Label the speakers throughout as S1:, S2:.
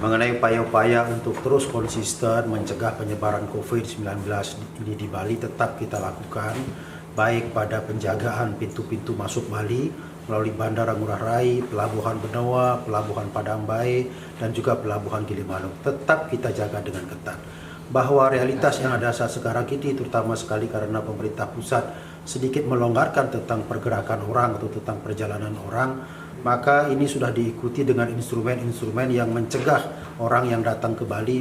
S1: mengenai upaya-upaya untuk terus konsisten mencegah penyebaran COVID-19 ini di Bali tetap kita lakukan, baik pada penjagaan pintu-pintu masuk Bali melalui Bandara Ngurah Rai, Pelabuhan Benoa, Pelabuhan Padang Bae, dan juga Pelabuhan Gilimanuk. Tetap kita jaga dengan ketat. Bahwa realitas yang ada saat sekarang ini, terutama sekali karena pemerintah pusat sedikit melonggarkan tentang pergerakan orang atau tentang perjalanan orang, maka ini sudah diikuti dengan instrumen-instrumen yang mencegah orang yang datang ke Bali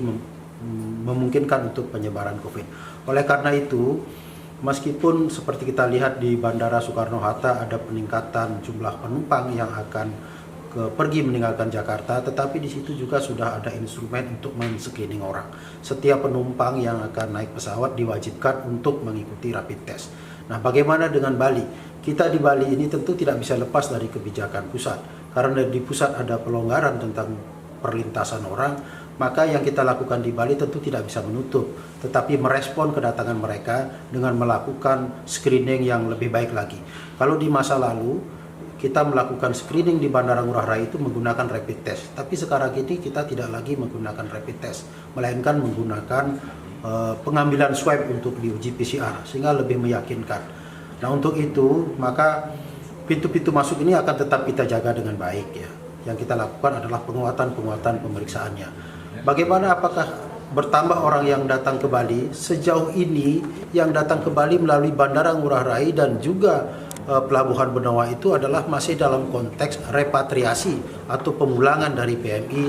S1: memungkinkan untuk penyebaran COVID. Oleh karena itu, meskipun seperti kita lihat di Bandara Soekarno-Hatta ada peningkatan jumlah penumpang yang akan pergi meninggalkan Jakarta, tetapi di situ juga sudah ada instrumen untuk men-screening orang. Setiap penumpang yang akan naik pesawat diwajibkan untuk mengikuti rapid test. Nah, bagaimana dengan Bali? Kita di Bali ini tentu tidak bisa lepas dari kebijakan pusat. Karena di pusat ada pelonggaran tentang perlintasan orang, maka yang kita lakukan di Bali tentu tidak bisa menutup, tetapi merespon kedatangan mereka dengan melakukan screening yang lebih baik lagi. Kalau di masa lalu, kita melakukan screening di Bandara Ngurah Rai itu menggunakan rapid test. Tapi sekarang ini kita tidak lagi menggunakan rapid test, melainkan menggunakan pengambilan swab untuk diuji PCR, sehingga lebih meyakinkan. Nah, untuk itu, maka pintu-pintu masuk ini akan tetap kita jaga dengan baik ya. Yang kita lakukan adalah penguatan pemeriksaannya. Bagaimana, apakah bertambah orang yang datang ke Bali? Sejauh ini yang datang ke Bali melalui Bandara Ngurah Rai dan juga Pelabuhan Benoa itu adalah masih dalam konteks repatriasi atau pemulangan dari PMI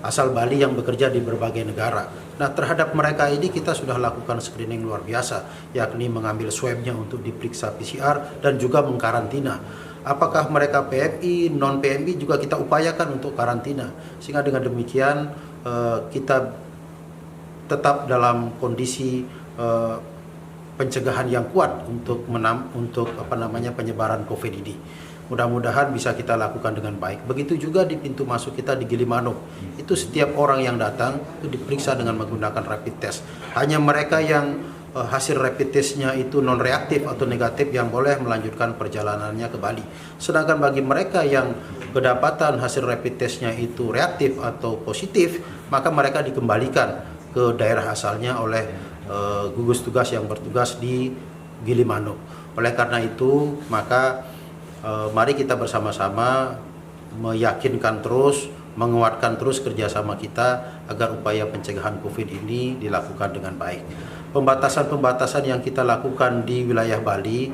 S1: asal Bali yang bekerja di berbagai negara. Nah, terhadap mereka ini kita sudah lakukan screening luar biasa, yakni mengambil swabnya untuk diperiksa PCR dan juga mengkarantina. Apakah mereka PMI, non-PMI juga kita upayakan untuk karantina. Sehingga dengan demikian kita tetap dalam kondisi pencegahan yang kuat untuk penyebaran COVID ini. Mudah-mudahan bisa kita lakukan dengan baik. Begitu juga di pintu masuk kita di Gilimanuk. Itu setiap orang yang datang itu diperiksa dengan menggunakan rapid test. Hanya mereka yang hasil rapid testnya itu non-reaktif atau negatif yang boleh melanjutkan perjalanannya ke Bali. Sedangkan bagi mereka yang kedapatan hasil rapid testnya itu reaktif atau positif, maka mereka dikembalikan ke daerah asalnya oleh gugus tugas yang bertugas di Gilimanuk. Oleh karena itu, maka mari kita bersama-sama meyakinkan terus, menguatkan terus kerjasama kita agar upaya pencegahan COVID ini dilakukan dengan baik. Pembatasan-pembatasan yang kita lakukan di wilayah Bali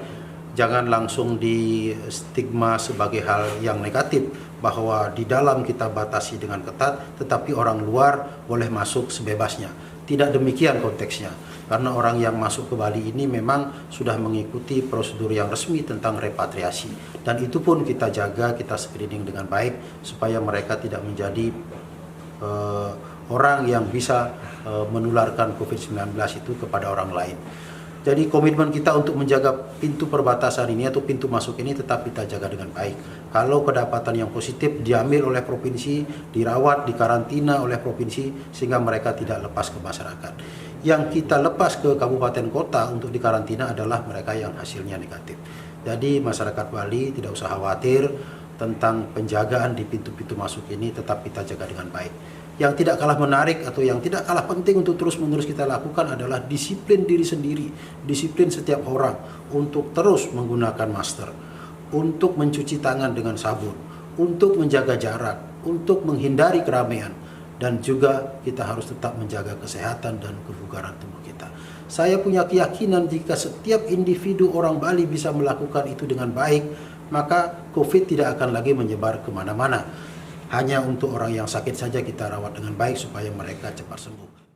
S1: jangan langsung di stigma sebagai hal yang negatif, bahwa di dalam kita batasi dengan ketat, tetapi orang luar boleh masuk sebebasnya. Tidak demikian konteksnya, karena orang yang masuk ke Bali ini memang sudah mengikuti prosedur yang resmi tentang repatriasi. Dan itu pun kita jaga, kita screening dengan baik, supaya mereka tidak menjadi orang yang bisa menularkan COVID-19 itu kepada orang lain. Jadi komitmen kita untuk menjaga pintu perbatasan ini atau pintu masuk ini tetap kita jaga dengan baik. Kalau kedapatan yang positif diambil oleh provinsi, dirawat, dikarantina oleh provinsi sehingga mereka tidak lepas ke masyarakat. Yang kita lepas ke kabupaten kota untuk dikarantina adalah mereka yang hasilnya negatif. Jadi masyarakat Bali tidak usah khawatir tentang penjagaan di pintu-pintu masuk ini, tetap kita jaga dengan baik. Yang tidak kalah menarik atau yang tidak kalah penting untuk terus-menerus kita lakukan adalah disiplin diri sendiri, disiplin setiap orang untuk terus menggunakan masker, untuk mencuci tangan dengan sabun, untuk menjaga jarak, untuk menghindari keramaian, dan juga kita harus tetap menjaga kesehatan dan kebugaran tubuh kita. Saya punya keyakinan jika setiap individu orang Bali bisa melakukan itu dengan baik, maka COVID tidak akan lagi menyebar kemana-mana. Hanya untuk orang yang sakit saja kita rawat dengan baik supaya mereka cepat sembuh.